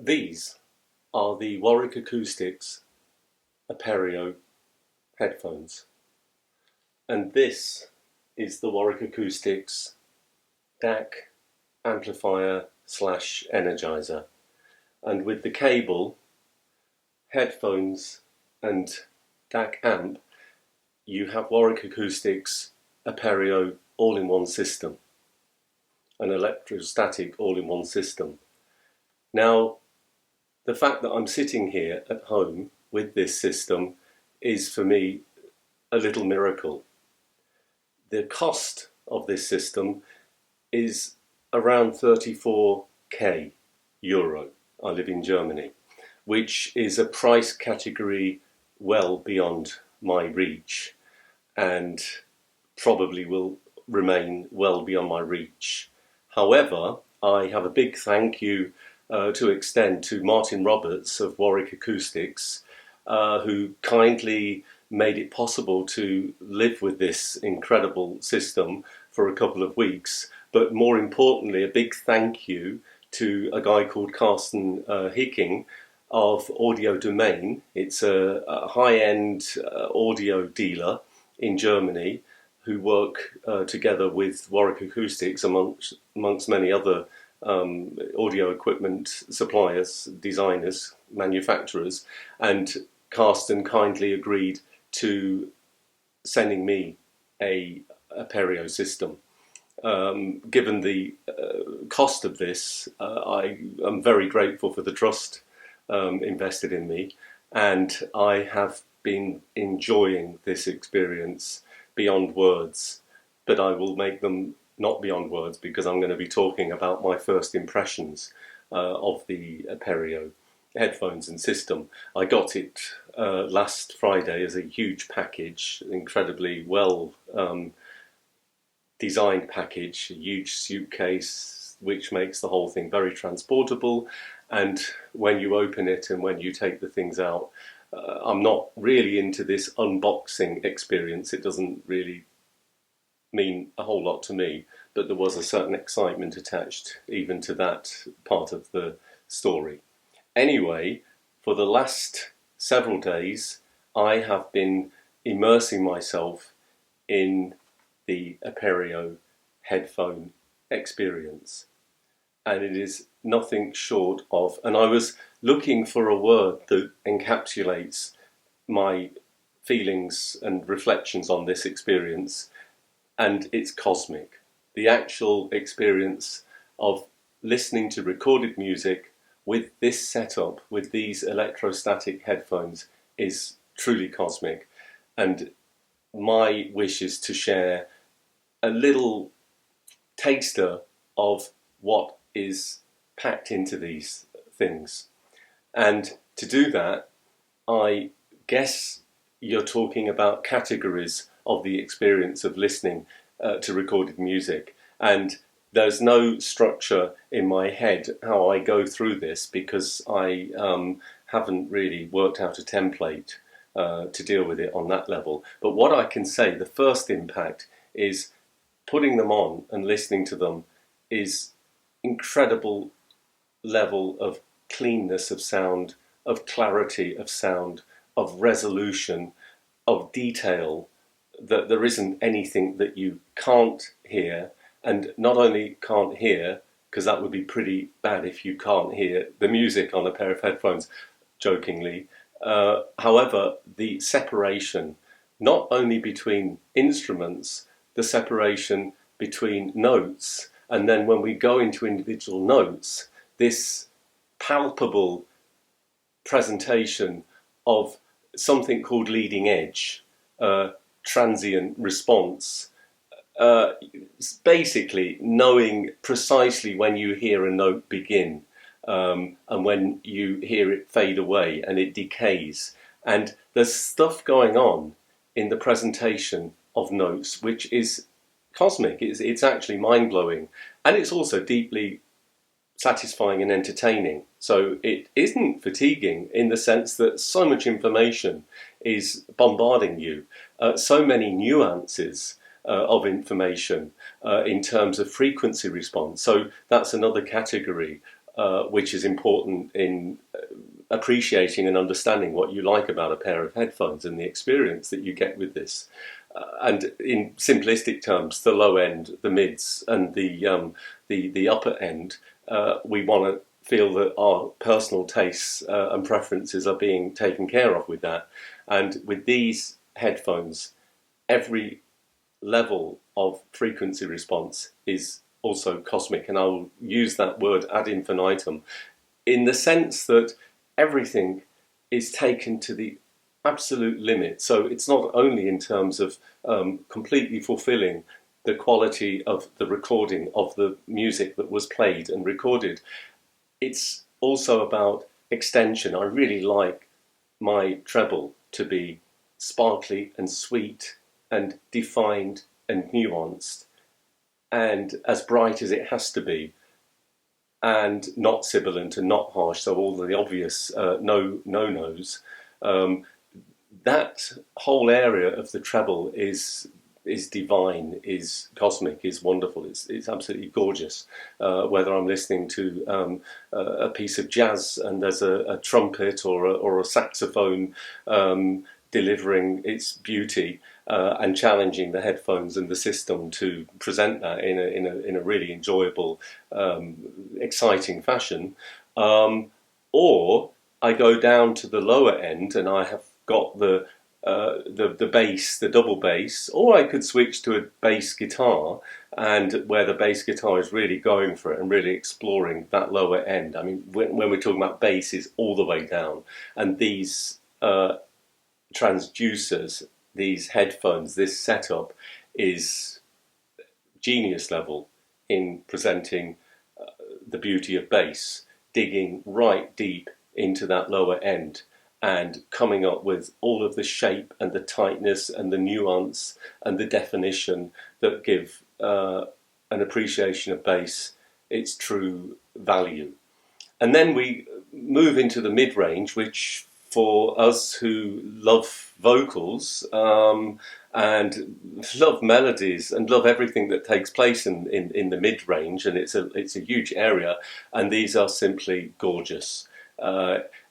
These are the Warwick Acoustics Aperio headphones, and this is the Warwick Acoustics DAC amplifier slash energizer, and with the cable, headphones and DAC amp, you have Warwick Acoustics Aperio all-in-one system, an electrostatic all-in-one system. Now, the fact that I'm sitting here at home with this system is for me a little miracle. The cost of this system is around 34k euro. I live in Germany, which is a price category well beyond my reach and probably will remain well beyond my reach. However, I have a big thank you to extend to Martin Roberts of Warwick Acoustics, who kindly made it possible to live with this incredible system for a couple of weeks. But more importantly, a big thank you to a guy called Carsten Hickings of Audiodomain. It's a high-end audio dealer in Germany who work together with Warwick Acoustics amongst many other audio equipment suppliers, designers, manufacturers, and Carsten kindly agreed to sending me a Aperio system. Given the cost of this, I am very grateful for the trust invested in me, and I have been enjoying this experience beyond words, but I will make them not beyond words because I'm going to be talking about my first impressions of the Aperio headphones and system. I got it last Friday as a huge package, incredibly well designed package, a huge suitcase which makes the whole thing very transportable, and when you open it and when you take the things out, I'm not really into this unboxing experience. It doesn't really mean a whole lot to me, but there was a certain excitement attached even to that part of the story. Anyway, for the last several days I have been immersing myself in the Aperio headphone experience, and it is nothing short of, and I was looking for a word that encapsulates my feelings and reflections on this experience, and it's cosmic. The actual experience of listening to recorded music with this setup, with these electrostatic headphones, is truly cosmic, and my wish is to share a little taster of what is packed into these things. And to do that, I guess you're talking about categories of the experience of listening to recorded music, and there's no structure in my head how I go through this because I haven't really worked out a template to deal with it on that level. But what I can say, the first impact is putting them on and listening to them is incredible level of cleanness of sound, of clarity of sound, of resolution, of detail, that there isn't anything that you can't hear, and not only can't hear, because that would be pretty bad if you can't hear the music on a pair of headphones, jokingly. However, the separation, not only between instruments, the separation between notes, and then when we go into individual notes, this palpable presentation of something called leading edge, transient response, basically knowing precisely when you hear a note begin and when you hear it fade away and it decays. And there's stuff going on in the presentation of notes which is cosmic. It's actually mind-blowing, and it's also deeply satisfying and entertaining. So it isn't fatiguing in the sense that so much information is bombarding you, so many nuances of information in terms of frequency response. So that's another category which is important in appreciating and understanding what you like about a pair of headphones and the experience that you get with this. And in simplistic terms, the low end, the mids, and the upper end, we want to feel that our personal tastes and preferences are being taken care of with that. And with these headphones, every level of frequency response is also cosmic, and I'll use that word ad infinitum, in the sense that everything is taken to the absolute limit. So it's not only in terms of completely fulfilling the quality of the recording of the music that was played and recorded, it's also about extension. I really like my treble to be sparkly and sweet and defined and nuanced and as bright as it has to be, and not sibilant and not harsh, so all the obvious no-nos. That whole area of the treble is divine, is cosmic, is wonderful. It's absolutely gorgeous. Whether I'm listening to a piece of jazz and there's a trumpet or a saxophone delivering its beauty and challenging the headphones and the system to present that in a really enjoyable, exciting fashion, or I go down to the lower end and I have got the bass, the double bass, or I could switch to a bass guitar, and where the bass guitar is really going for it and really exploring that lower end. I mean, when we're talking about bass, is all the way down, and these transducers, these headphones, this setup is genius level in presenting the beauty of bass, digging right deep into that lower end and coming up with all of the shape and the tightness and the nuance and the definition that give an appreciation of bass its true value. And then we move into the mid-range, which for us who love vocals and love melodies and love everything that takes place in the mid-range, and it's a huge area, and these are simply gorgeous.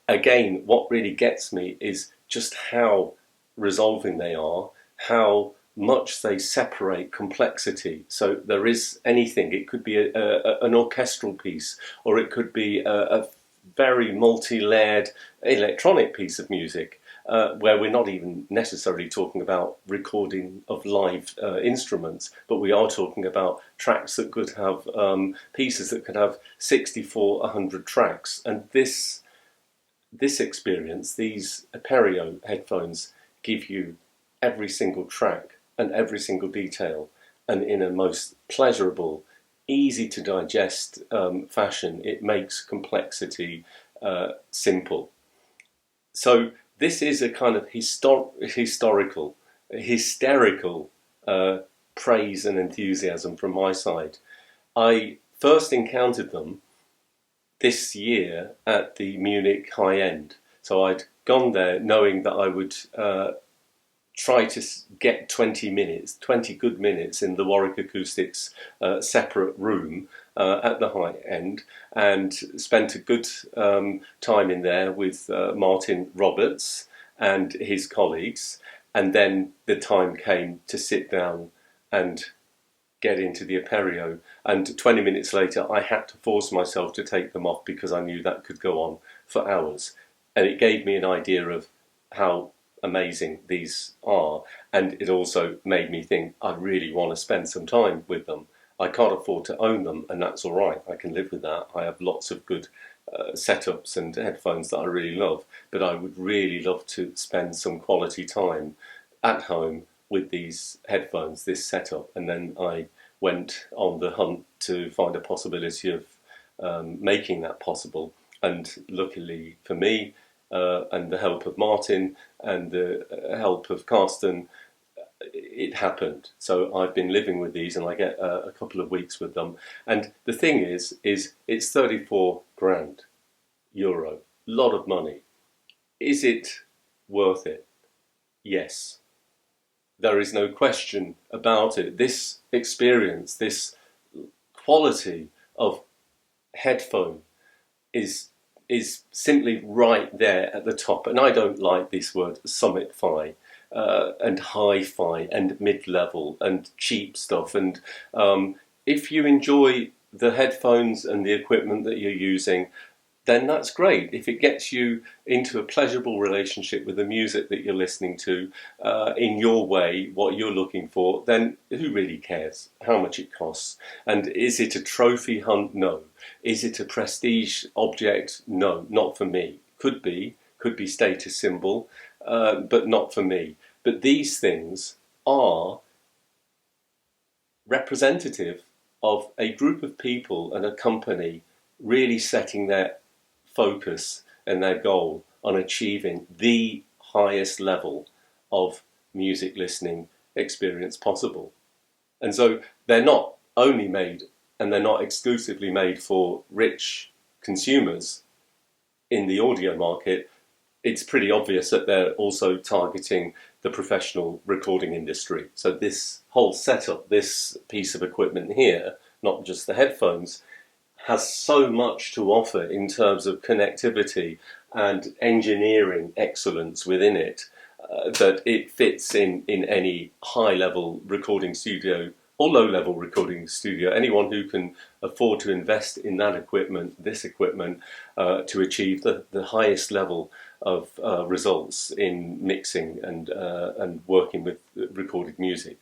Again, what really gets me is just how resolving they are, how much they separate complexity. So there is anything, it could be an orchestral piece, or it could be a very multi-layered electronic piece of music, where we're not even necessarily talking about recording of live instruments, but we are talking about tracks that could have, pieces that could have 64, 100 tracks. And this experience, these Aperio headphones give you every single track and every single detail, and in a most pleasurable, easy to digest fashion. It makes complexity simple. So this is a kind of hysterical praise and enthusiasm from my side. I first encountered them this year at the Munich High End. So I'd gone there knowing that I would try to get 20 good minutes in the Warwick Acoustics separate room at the High End, and spent a good time in there with Martin Roberts and his colleagues. And then the time came to sit down and get into the Aperio, and 20 minutes later I had to force myself to take them off because I knew that could go on for hours, and it gave me an idea of how amazing these are, and it also made me think I really want to spend some time with them. I can't afford to own them, and that's all right, I can live with that. I have lots of good setups and headphones that I really love, but I would really love to spend some quality time at home with these headphones, this setup. And then I went on the hunt to find a possibility of making that possible, and luckily for me, and the help of Martin and the help of Carsten, it happened. So I've been living with these, and I get a couple of weeks with them. And the thing is it's 34 grand euro, lot of money. Is it worth it? Yes. There is no question about it. This experience, this quality of headphone, is simply right there at the top. And I don't like this word summit-fi and hi-fi and mid-level and cheap stuff. And if you enjoy the headphones and the equipment that you're using, then that's great. If it gets you into a pleasurable relationship with the music that you're listening to in your way, what you're looking for, then who really cares how much it costs? And is it a trophy hunt? No. Is it a prestige object? No, not for me. Could be status symbol, but not for me. But these things are representative of a group of people and a company really setting their focus and their goal on achieving the highest level of music listening experience possible. And so they're not only made, and they're not exclusively made for rich consumers in the audio market. It's pretty obvious that they're also targeting the professional recording industry. So this whole setup, this piece of equipment here, not just the headphones, has so much to offer in terms of connectivity and engineering excellence within it that it fits in any high-level recording studio or low-level recording studio. Anyone who can afford to invest in that equipment, this equipment, to achieve the highest level of results in mixing and working with recorded music.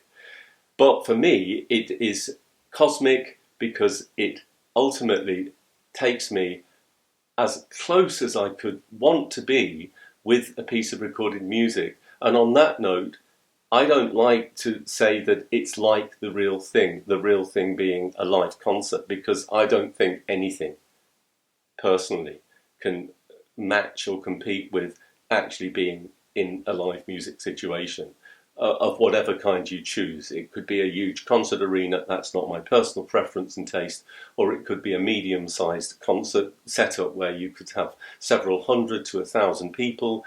But for me, it is cosmic because it ultimately takes me as close as I could want to be with a piece of recorded music. And on that note, I don't like to say that it's like the real thing being a live concert, because I don't think anything personally can match or compete with actually being in a live music situation. Of whatever kind you choose. It could be a huge concert arena, that's not my personal preference and taste, or it could be a medium-sized concert setup where you could have several hundred to 1,000 people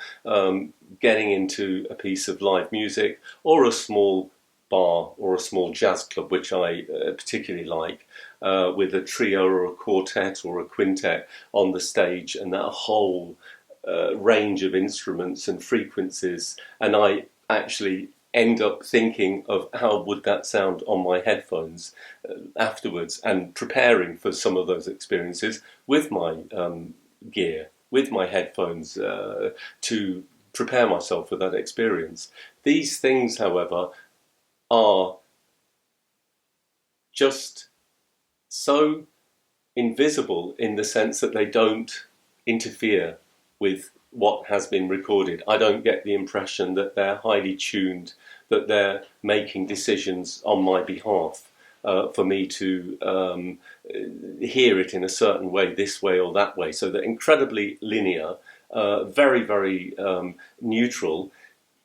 getting into a piece of live music, or a small bar or a small jazz club, which I particularly like, with a trio or a quartet or a quintet on the stage, and that whole range of instruments and frequencies. And I actually end up thinking of how would that sound on my headphones afterwards, and preparing for some of those experiences with my gear, with my headphones, to prepare myself for that experience. These things, however, are just so invisible in the sense that they don't interfere with what has been recorded. I don't get the impression that they're highly tuned, that they're making decisions on my behalf for me to hear it in a certain way, this way or that way. So they're incredibly linear, very, very neutral.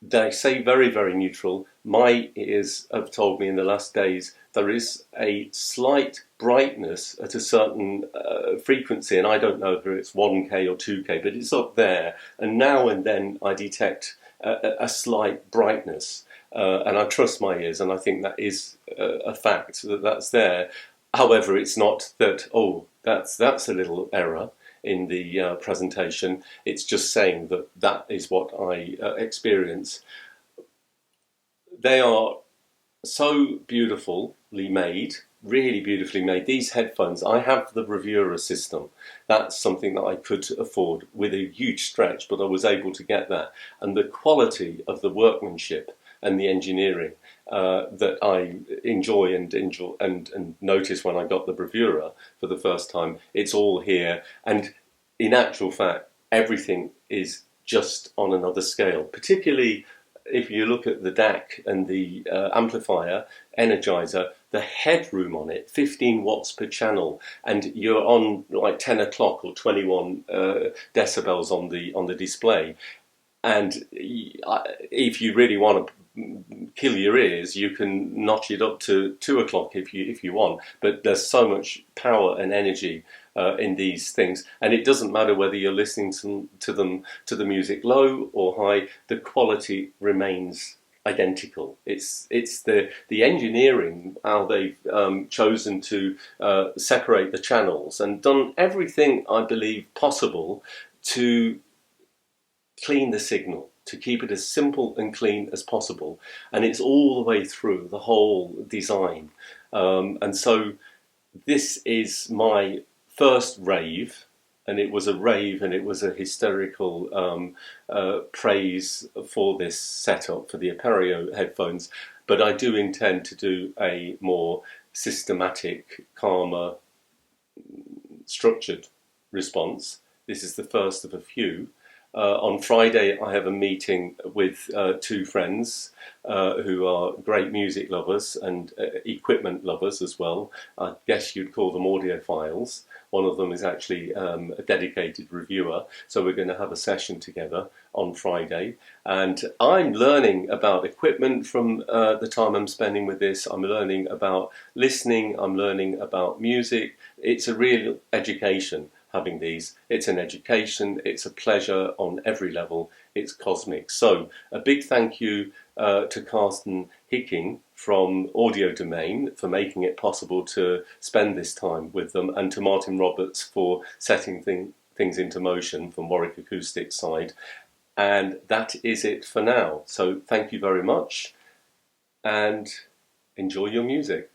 They say very, very neutral. My ears have told me in the last days there is a slight brightness at a certain frequency, and I don't know whether it's 1K or 2K, but it's up there. And now and then I detect a slight brightness, and I trust my ears, and I think that is a fact, that's there. However, it's not that, oh, that's a little error in the presentation. It's just saying that that is what I experience. They are so beautifully made, really beautifully made. These headphones, I have the Bravura system. That's something that I could afford with a huge stretch, but I was able to get that. And the quality of the workmanship and the engineering that I enjoy and notice when I got the Bravura for the first time, it's all here. And in actual fact, everything is just on another scale, particularly if you look at the DAC and the amplifier, energizer, the headroom on it, 15 watts per channel, and you're on like 10 o'clock or 21 decibels on the display. And if you really want to kill your ears, you can notch it up to 2 o'clock if you want. But there's so much power and energy in these things, and it doesn't matter whether you're listening to the music low or high. The quality remains identical. It's the engineering, how they've chosen to separate the channels and done everything, I believe, possible to clean the signal, to keep it as simple and clean as possible. And it's all the way through the whole design. And so this is my first rave, and it was a rave, and it was a hysterical praise for this setup, for the Aperio headphones. But I do intend to do a more systematic, calmer, structured response. This is the first of a few. On Friday, I have a meeting with two friends who are great music lovers and equipment lovers as well. I guess you'd call them audiophiles. One of them is actually a dedicated reviewer. So we're going to have a session together on Friday. And I'm learning about equipment from the time I'm spending with this. I'm learning about listening. I'm learning about music. It's a real education. Having these, it's an education, it's a pleasure on every level, it's cosmic. So a big thank you to Carsten Hickings from Audiodomain for making it possible to spend this time with them, and to Martin Roberts for setting things into motion from Warwick Acoustics side. And that is it for now. So thank you very much, and enjoy your music.